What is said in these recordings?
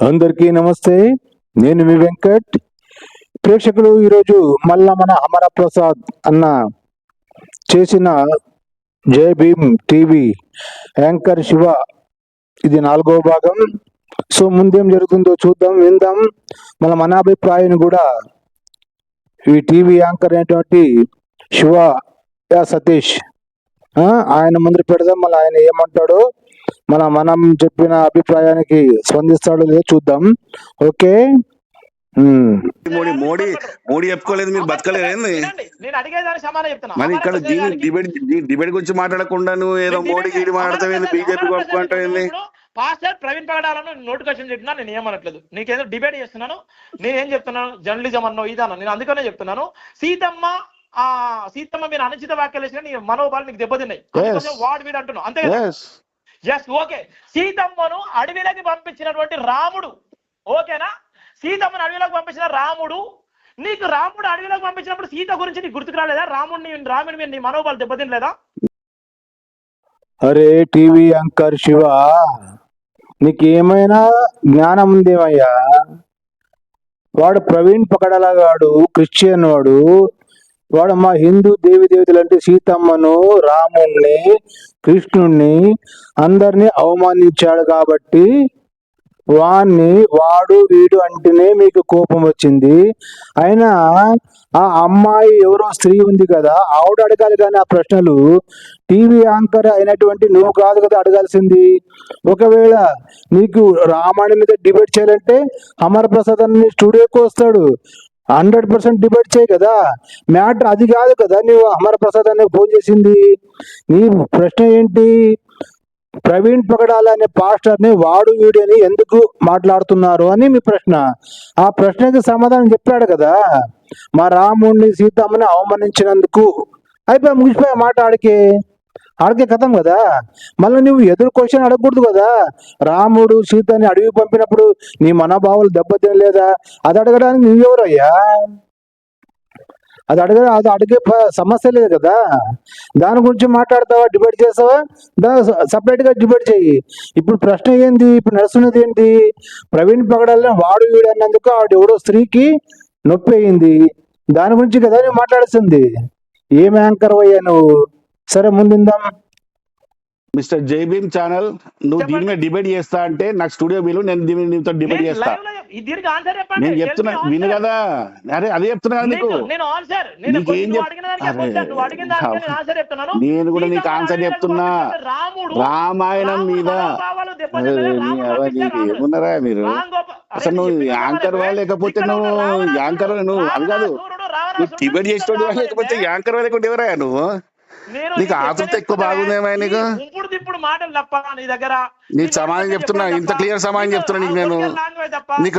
అందరికీ నమస్తే, నేను మీ వెంకట్. ప్రేక్షకులు, ఈరోజు మళ్ళా మన అమర ప్రసాద్ అన్న చేసిన జై భీమ్ టీవీ యాంకర్ శివ, ఇది 4వ భాగం. సో ముందేం జరుగుతుందో చూద్దాం, విందాం. మన అభిప్రాయాన్ని కూడా ఈ టీవీ యాంకర్ అయినటువంటి శివ సతీష్ ఆయన ముందు పెడదాం. మళ్ళీ ఆయన ఏమంటాడో, మనం చెప్పిన అభిప్రాయానికి స్పందిస్తాడో లేదో చూద్దాం. ఓకే. మోడీ చెప్పుకోలేదు, మీరు బతకలేదండి. మరి ఇక్కడ డిబేట్ గురించి మాట్లాడకుండా నువ్వు ఏదో మోడీ గీడి మాట్లాడతావేంది, బీజేపీ కొట్టుకుంటావేంది? పాస్టర్ ప్రవీణ్ పగడాలను నోటిఫికేషన్ చెప్పినా నేను ఏమనట్లేదు, నీకేదో డిబేట్ చేస్తున్నాను. నేనేం చెప్తున్నాను, జర్నలిజం అన్నో ఇదన్నా, నేను అందుకనే చెప్తున్నాను. సీతమ్మ మీరు అనుచిత వ్యాఖ్యలు వేసిన నీ మనోభావాలు నీకు దెబ్బతిన్నాయి, వాడు వీడు అంటున్నావు, అంతే కదా? Yes, okay. సీతమ్మను అడవిలోకి పంపించినటువంటి రాముడు, ఓకేనా? సీతమ్మను అడవిలోకి పంపించిన రాముడు, నీకు రాముడు అడవిలోకి పంపించినప్పుడు సీత గురించి నీకు గుర్తుకు రాలేదా? రాముడి మీద నీ మనోభావాలు దెబ్బతినలేదా? అరే టీవీ యాంకర్ శివ, నీకేమైనా జ్ఞానం ఉందేమయ్యా? వాడు ప్రవీణ్ పకడలగాడు, క్రిస్టియన్ వాడు మా హిందూ దేవతలు అంటే సీతమ్మను, రాముణ్ణి, కృష్ణుణ్ణి అందరినీ అవమానించాడు కాబట్టి వాడు వీడు అంటేనే మీకు కోపం వచ్చింది. అయినా ఆ అమ్మాయి ఎవరో స్త్రీ ఉంది కదా, ఆవిడ అడగాలి కానీ ఆ ప్రశ్నలు టీవీ యాంకర్ అయినటువంటి నువ్వు కాదు కదా అడగాల్సింది. ఒకవేళ నీకు రామాయణం మీద డిబేట్ చేయాలంటే అమర్ ప్రసాద్ అని స్టూడియోకి వస్తాడు, 100% డిబేట్ చేయి కదా. మ్యాటర్ అది కాదు కదా నువ్వు అమర్ ప్రసాద్ అనే ఫోన్ చేసింది. నీ ప్రశ్న ఏంటి? ప్రవీణ్ పగడాల అనే పాస్టర్ని వాడు వీడిని ఎందుకు మాట్లాడుతున్నారు అని మీ ప్రశ్న. ఆ ప్రశ్నకి సమాధానం చెప్పాడు కదా, మా రాముడిని సీతమ్మని అవమానించినందుకు. అయిపోయి ముగిసిపోయా మాట, ఆడికే కథం కదా. మళ్ళీ నువ్వు ఎదురు క్వశ్చన్ అడగకూడదు కదా. రాముడు సీతని అడవికి పంపినప్పుడు నీ మనోభావాలు దెబ్బతినలేదా? అది అడగడానికి నువ్వెవరయ్యా? అది అడిగే సమస్య లేదు కదా. దాని గురించి మాట్లాడతావా, డిబేట్ చేస్తావా? సపరేట్గా డిబేట్ చెయ్యి. ఇప్పుడు ప్రశ్న ఏంది, ఇప్పుడు నడుస్తున్నది ఏంటి? ప్రవీణ్ పగడాలని వాడు వీడు అన్నందుకు ఆవిడ ఎవడో స్త్రీకి నొప్పి అయింది, దాని గురించి కదా నువ్వు మాట్లాడుతుంది. ఏం యాంకర్ అయ్యా నువ్వు? సరే ముందుందాం. మిస్టర్ జై భీమ్ ఛానల్, నువ్వు దీని మీద డిబేట్ చేస్తా అంటే నాకు స్టూడియో బిల్లు, నేను దీనితో డిబేట్ చేస్తా. నేను చెప్తున్నా విను కదా. అరే అదే చెప్తున్నా కదా నీకు. నేను కూడా నీకు ఆన్సర్ చెప్తున్నా. రామాయణం మీద ఏమున్నారా మీరు? అసలు నువ్వు యాంకర్ వా లేకపోతే నువ్వు యాంకర్ నువ్వు అది కాదు, నువ్వు డిబేట్ చేసేటోడు లేకపోతే యాంకర్ వా లేకుంటే ఎవరా నువ్వు? నీకు ఆతృత ఎక్కువ బాగుందేమో నీకు. నీకు సమాధానం చెప్తున్నా, ఇంత క్లియర్ సమాధానం చెప్తున్నా నీకు నేను. నీకు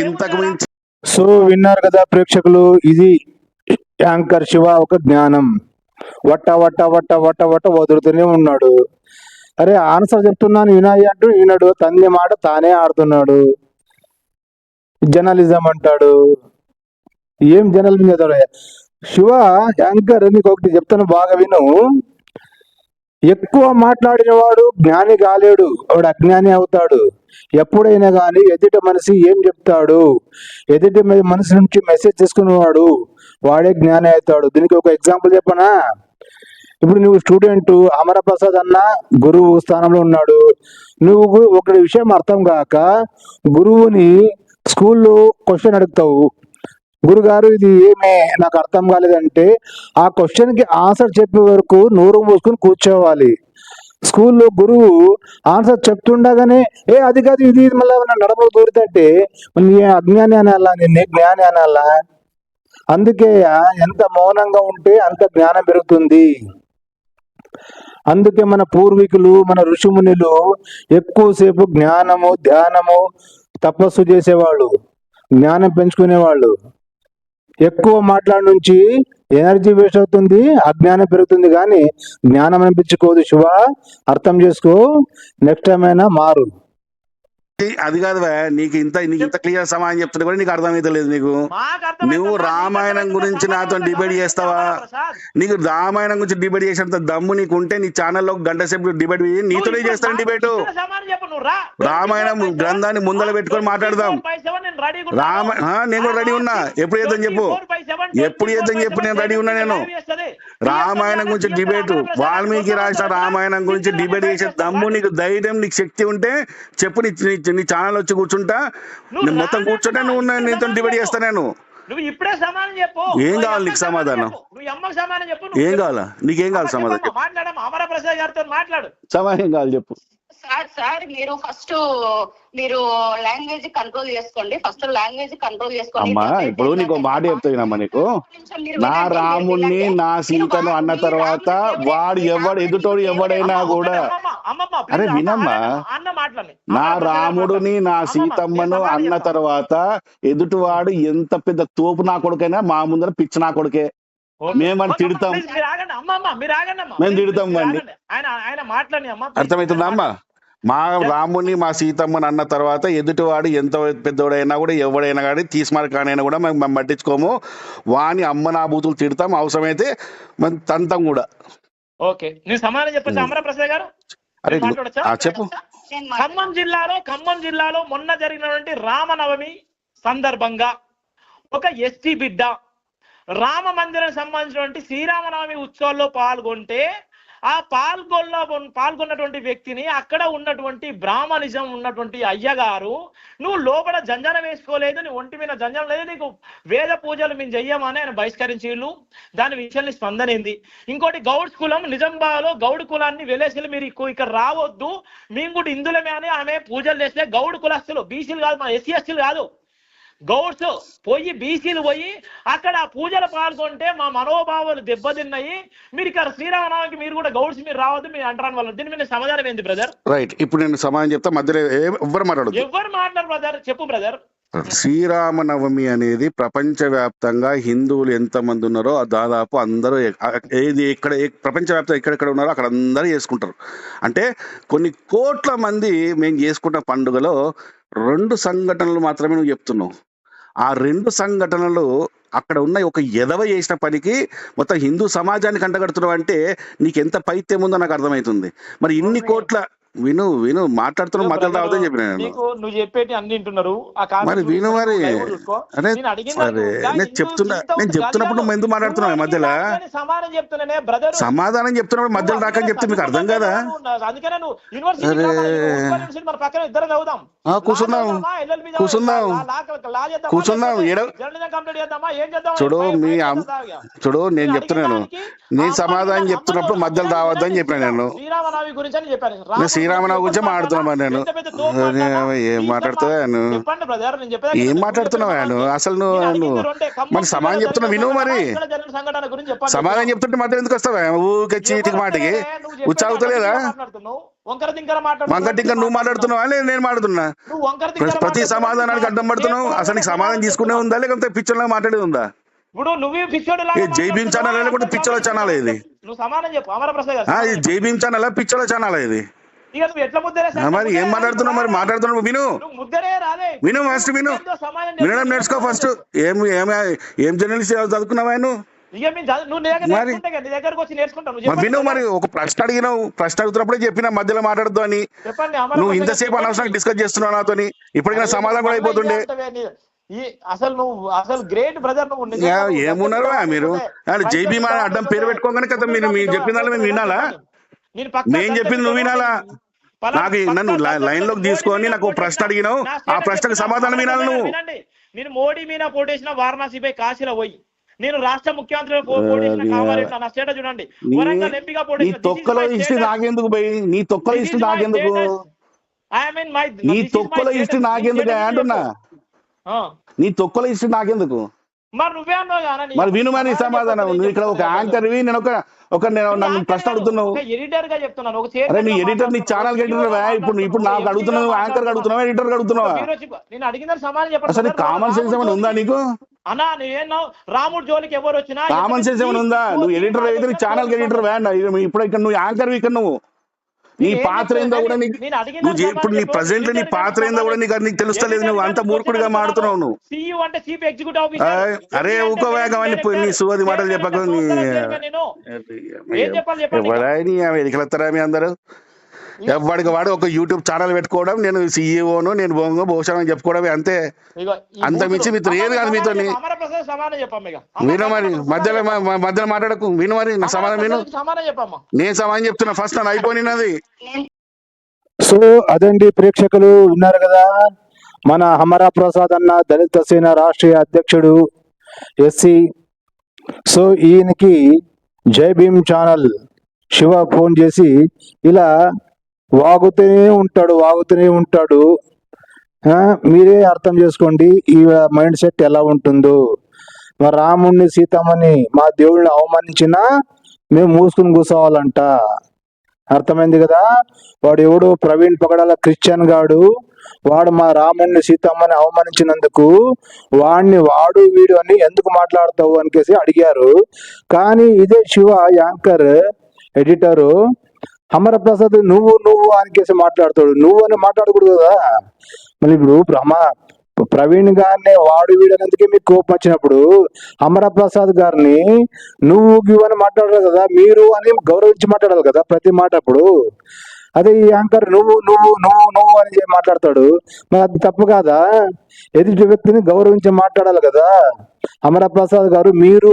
ఇంతకు మించి. సో విన్నారు కదా ప్రేక్షకులు, ఇది యాంకర్ శివ ఒక జ్ఞానం. వట్ట వట్ట వట్ట వట్ట వట్ట వదులుతూనే ఉన్నాడు. అరే ఆన్సర్ చెప్తున్నాను వినాయి అంటూ ఈనాడు తండ్రి మాట తానే ఆడుతున్నాడు. జర్నలిజం అంటాడు. ఏం జర్నలిజం చదవరా శివ యాంకర్? నీకు ఒకటి చెప్తాను, బాగా విను. ఎక్కువ మాట్లాడిన వాడు జ్ఞాని కాలేడు, వాడు అజ్ఞాని అవుతాడు. ఎప్పుడైనా కానీ ఎదుటి మనిషి ఏం చెప్తాడు, ఎదుటి మనిషి నుంచి మెసేజ్ తీసుకునేవాడు వాడే జ్ఞాని అవుతాడు. దీనికి ఒక ఎగ్జాంపుల్ చెప్పనా? ఇప్పుడు నువ్వు స్టూడెంట్, అమరప్రసాద్ అన్న గురువు స్థానంలో ఉన్నాడు. నువ్వు ఒక విషయం అర్థం కాక గురువుని స్కూల్లో క్వశ్చన్ అడుగుతావు, గురుగారు ఇది ఏమే నాకు అర్థం కాలేదంటే ఆ క్వశ్చన్కి ఆన్సర్ చెప్పే వరకు నోరు మూసుకుని కూర్చోవాలి. స్కూల్లో గురువు ఆన్సర్ చెప్తుండగానే అది కాదు ఇది మళ్ళీ నడమలు దూరితే నీ అజ్ఞాని అనాలా, నిన్నే జ్ఞాని అనాలా? అందుకే ఎంత మౌనంగా ఉంటే అంత జ్ఞానం పెరుగుతుంది. అందుకే మన పూర్వీకులు, మన ఋషిమునులు ఎక్కువసేపు జ్ఞానము, ధ్యానము, తపస్సు చేసేవాళ్ళు, జ్ఞానం పెంచుకునేవాళ్ళు. ఎక్కువ మాట్లాడి నుంచి ఎనర్జీ వేస్ట్ అవుతుంది, అజ్ఞానం పెరుగుతుంది, కానీ జ్ఞానం అనిపించుకోదు. శివ అర్థం చేసుకో, నెక్స్ట్ టైం అయినా మారు. అది కాదు నీకు ఇంత క్లియర్ సమాధానం చెప్తున్నా కూడా నీకు అర్థమైతలేదు. నీకు నువ్వు రామాయణం గురించి నాతో డిబేట్ చేస్తావా? నీకు రామాయణం గురించి డిబేట్ చేసేంత దమ్ము నీకు ఉంటే నీ ఛానల్లో గంట సేపు డిబేట్ నీతోనే చేస్తాను డిబేట్. రామాయణం గ్రంథాన్ని ముందర పెట్టుకొని మాట్లాడదాం. నేను కూడా రెడీ ఉన్నా. ఎప్పుడు చేద్దాం చెప్పు, ఎప్పుడు చేద్దాం చెప్పు, నేను రెడీ ఉన్నా. నేను రామాయణం గురించి డిబేట్, వాల్మీకి రాసిన రామాయణం గురించి డిబేట్ చేసే దమ్ము నీకు, ధైర్యం నీకు, శక్తి ఉంటే చెప్పు. నీ ఛానల్ వచ్చి కూర్చుంటా, నేను మొత్తం కూర్చుంటే నువ్వు నీతో డిబేట్ చేస్తా. నేను నువ్వు ఇప్పుడే సమాధానం చెప్పు. ఏం కావాలి నీకు సమాధానం? నువ్వు అమ్మకి సమాధానం చెప్పు. ఏం కావాలా నీకేం కావాలి సమాధానం? మాట్లాడమ్మా, అమరప్రసాద్ గారితో మాట్లాడు. సమాధానం ఏం కావాలి చెప్పు. సార్ మీరు ఫస్ట్ లాంగ్వేజ్ కంట్రోల్ చేసుకోండి. అమ్మా ఇప్పుడు నీకు మాట చెప్తానమ్మా. నీకు నా రాముణ్ణి నా సీతను అన్న తర్వాత వాడు ఎదుటోడు ఎవడైనా కూడా, అరే వినమ్మా, నా రాముడిని నా సీతమ్మను అన్న తర్వాత ఎదుటివాడు ఎంత పెద్ద తోపు నా కొడుకైనా మా ముందర పిచ్చి నా కొడుకే. మేమని తిడతాం, మేము తిడతాం అండి. అర్థమవుతుందా అమ్మా? మా రాముని మా సీతమ్మని అన్న తర్వాత ఎదుటివాడు ఎంత పెద్దోడైనా కూడా ఎవడైనా కానీ తీసుమార్ కానైనా కూడా మేము పట్టించుకోము. వాని అమ్మ నా బూతులు తిడతాం, అవసరమైతే మనం తంతం కూడా. ఓకే, నేను సమాధానం చెప్పచ్చు అమరప్రసాద్ గారు? అరే చెప్పు. ఖమ్మం జిల్లాలో మొన్న జరిగినటువంటి రామనవమి సందర్భంగా ఒక ఎస్టీ బిడ్డ రామ మందిరం సంబంధించినటువంటి శ్రీరామనవమి ఉత్సవాల్లో పాల్గొంటే ఆ పాల్గొన్నటువంటి వ్యక్తిని అక్కడ ఉన్నటువంటి బ్రాహ్మణిజం ఉన్నటువంటి అయ్యగారు, నువ్వు లోపల జంజనం వేసుకోలేదు, నీ ఒంటి మీద జంజనం లేదు, నీకు వేద పూజలు మేము చెయ్యమని ఆయన బహిష్కరించిళ్ళు. దాని విషయాన్ని స్పందన ఏంది? ఇంకోటి గౌడ్స్ కులం, నిజామాబాద్లో గౌడ్ కులాన్ని వెలేసి మీరు ఇక్కడ రావద్దు, మేము కూడా ఇందులమే అని ఆమె పూజలు చేస్తే గౌడ్ కులస్తులు, బీసీలు కాదు, మన ఎస్సీ ఎస్టీలు కాదు, గౌడ్స్ పోయి బీసీలు పోయి అక్కడ పూజలు పాల్గొంటే మా మనోభావాలు దెబ్బతిన్నాయి, మీరు ఇక్కడ శ్రీరామనవమికి మీరు కూడా గౌడ్స్ మీరు రావద్దు మీరు అంటారు వాళ్ళు. దీని మీద సమాధానం ఏంది బ్రదర్? రైట్, ఇప్పుడు నేను సమాధానం చెప్తా, మధ్యలో ఎవరు మాట్లాడరు బ్రదర్. చెప్పు బ్రదర్. శ్రీరామనవమి అనేది ప్రపంచవ్యాప్తంగా హిందువులు ఎంతమంది ఉన్నారో దాదాపు అందరూ ఇక్కడ ప్రపంచవ్యాప్తంగా ఎక్కడెక్కడ ఉన్నారో అక్కడ అందరూ చేసుకుంటారు. అంటే కొన్ని కోట్ల మంది మేము చేసుకున్న పండుగలో 2 సంఘటనలు మాత్రమే నువ్వు చెప్తున్నావు. ఆ 2 సంఘటనలు అక్కడ ఉన్న ఒక ఎదవ చేసిన పనికి మొత్తం హిందూ సమాజానికి అంటగడుతున్నావు అంటే నీకు ఎంత పైత్యం ఉందో నాకు అర్థమవుతుంది. మరి ఇన్ని కోట్ల విను మాట్లాడుతున్నావు, మధ్యలో రావద్దని చెప్పిన నువ్వు చెప్పేటి అన్ని వింటున్నారు. మరి విను మరి. అరే నేను చెప్తున్నప్పుడు నువ్వు ఎందుకు మాట్లాడుతున్నావు మధ్యలో? సమాధానం చెప్తున్నప్పుడు మధ్యలో రాకని చెప్తే మీకు అర్థం కదా? కూర్చుందాం. చూడు నేను చెప్తున్నాను, నేను సమాధానం చెప్తున్నప్పుడు మధ్యలో రావద్దని చెప్పాను. నేను శ్రీరామనవమి గురించి మాట్లాడుతున్నా. నేను ఏం మాట్లాడుతావా? ఏం మాట్లాడుతున్నావా నువ్వు? అసలు నువ్వు మరి సమాధానం చెప్తున్నావు, విను. మరి సమాధానం చెప్తుంటే మధ్య ఎందుకు వస్తావా ఊకే చీటికి మాటకి? ఉచ్చాగుతలేదా? వంకటింకా నువ్వు మాట్లాడుతున్నావా? నేను మాట్లాడుతున్నా. ప్రతి సమాధానానికి అడ్డం పడుతున్నావు. అసలు నీకు సమాధానం తీసుకునే ఉందా లేకపోతే పిక్చర్ లాగా మాట్లాడేది ఉందా? ఇప్పుడు నువ్వు జై భీమ్ ఛానల్ లేకపోతే పిక్చర్ ఛానల్ ఇది? నువ్వు సమాధానం చెప్పు అమరప్రసాద్. జై భీమ్ ఛానల్ పిక్చర్ ఛానల్ ఇది? మరి ఏం మాట్లాడుతున్నావు? మరి మాట్లాడుతున్నావు, విను ఫస్ట్ విను. వినడం నేర్చుకో ఫస్ట్. ఏం జర్నలిస్ట్ చదువుకున్నావా నువ్వు? విను. మరి ఒక ప్రశ్న అడిగినావు, ప్రశ్న అడుగుతున్నప్పుడే చెప్పినా మధ్యలో మాట్లాడద్దు అని. నువ్వు ఇంతసేపు అనవసరంగా డిస్కస్ చేస్తున్నావు నాతో. ఇప్పటికైనా సమాధానం కూడా అయిపోతుండే. అసలు గ్రేట్ బ్రదర్. ఏమున్నారు మీరు? జై భీమ్ అడ్డం పేరు పెట్టుకోగానే కదా మీరు చెప్పిన దాన్ని మేము వినాలా? నేను చెప్పింది నువ్వు వినాలా? నాకు నన్ను లైన్ లోకి తీసుకొని నాకు ప్రశ్న అడిగినావు, ఆ ప్రశ్నకు సమాధానం వినాలి నువ్వు. నేను మోడీ మీద పోటేసిన వారణాసిపై కాశీలో పోయి, నేను రాష్ట్ర ముఖ్యమంత్రి చూడండి నీ తొక్కలో ఇష్టి నాకెందుకు పోయి? నీ తొక్కలో ఇష్టి నాకెందుకు? నీ తొక్కలో ఇష్టి నాకెందుకు అంటున్నా? నీ తొక్కలో ఇష్టి నాకెందుకు? మరి విను మరి సమాధానం. నువ్వు ఇక్కడ ఒక యాంకర్వి, నేను నన్ను ప్రశ్న అడుగుతున్నావు. అరే నీ ఎడిటర్, నీ ఛానల్ ఎడిటర్వా? ఇప్పుడు నాకు అడుగుతున్నావు, యాంకర్ అడుగుతున్నావా, ఎడిటర్ అడుగుతున్నావా? అసలు కామన్ సెన్స్ ఏమైనా ఉందా నీకు? రాముడు జోలికి ఎవరు వచ్చినా కామన్ సెన్స్ ఏమైనా ఉందా? నువ్వు ఎడిటర్ అయితే ఛానల్ ఎడిటర్ వా? ఇప్పుడు ఇక్కడ నువ్వు యాంకర్, ఇక్కడ నీ పాత్ర ఏందో కూడా నీకు ఇప్పుడు నీ ప్రజెంట్ నీ పాత్ర ఏందో కూడా నీకు తెలుస్తలేదు. నువ్వు అంత మూర్ఖుడిగా మాడుతున్నావు నువ్వు. సిఇఓ అంటే చీఫ్ ఎగ్జిక్యూటివ్ ఆఫీసర్. అరే ఊకోవేగమని నీ సువది మాటలు చెప్పకు. ఏం చెప్పాలి చెప్పండి. ఎవరైనా వెలికలెత్తారా మీ అందరూ? ఎవడికి వాడు ఒక యూట్యూబ్ ఛానల్ పెట్టుకోవడం, నేను సీఈఓను, నేను బొంగ భూషణం చెప్పుకోవడమే అంతే. అంత మించి మీతో ఏది కాదు. మీతో విను మరి, మధ్యలో మాట్లాడకు. విను మరి, నా సమాధానం విను. నేను సమాధానం చెప్తున్నా, ఫస్ట్ నన్ను అయిపోయినది. సో అదండి ప్రేక్షకులు, విన్నారు కదా. మన హమరా ప్రసాద్ అన్న దళిత సేన రాష్ట్రీయ అధ్యక్షుడు ఎస్సీ. సో ఈయనకి జై భీమ్ ఛానల్ శివ ఫోన్ చేసి ఇలా వాగుతూనే ఉంటాడు. మీరే అర్థం చేసుకోండి ఈ మైండ్ సెట్ ఎలా ఉంటుందో. మా రాముణ్ణి సీతమ్మని మా దేవుళ్ళని అవమానించినా మేము మూసుకుని కూర్చోవాలంట. అర్థమైంది కదా. వాడు ఎవడు ప్రవీణ్ పగడాల క్రిస్టియన్ గాడు, వాడు మా రాముణ్ణి సీతమ్మని అవమానించినందుకు వాడు వీడు అని ఎందుకు మాట్లాడతావు అనికేసి అడిగారు. కానీ ఇదే శివ యాంకర్ ఎడిటరు హమర ప్రసాద్ నువ్వు అనికేసి మాట్లాడతాడు. నువ్వు అని మాట్లాడకూడదు కదా. మళ్ళీ ఇప్పుడు ప్రవీణ్ గారిని వాడు వీడనందుకే మీకు కోపం వచ్చినప్పుడు అమర ప్రసాద్ గారిని నువ్వు అని మాట్లాడరు కదా, మీరు అని గౌరవించి మాట్లాడాలి కదా ప్రతి మాట. అప్పుడు అదే ఈ యాంకర్ నువ్వు అని మాట్లాడతాడు. మరి అది తప్పు కాదా? ఎదుటి వ్యక్తిని గౌరవించి మాట్లాడాలి కదా. అమర ప్రసాద్ గారు మీరు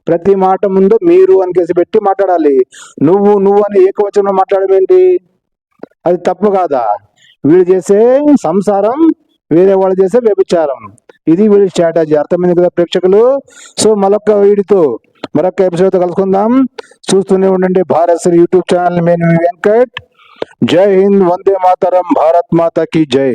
ప్రతి మాట ముందు మీరు అని కేసి పెట్టి మాట్లాడాలి. నువ్వు అని ఏకవచనం మాట్లాడడం ఏంటి? అది తప్పు కాదా? వీడు చేసే సంసారం, వేరే వాళ్ళు చేసే వ్యభిచారం. ఇది వీడి స్ట్రాటజీ. అర్థమైంది కదా ప్రేక్షకులు. సో మరొక వీడితో మరొక ఎపిసోడ్ కలుసుకుందాం. చూస్తూనే ఉండండి భారత్ యూట్యూబ్ ఛానల్. నేను వెంకట్. జై హింద్, వందే మాతరం, భారత్ మాతా కీ జై.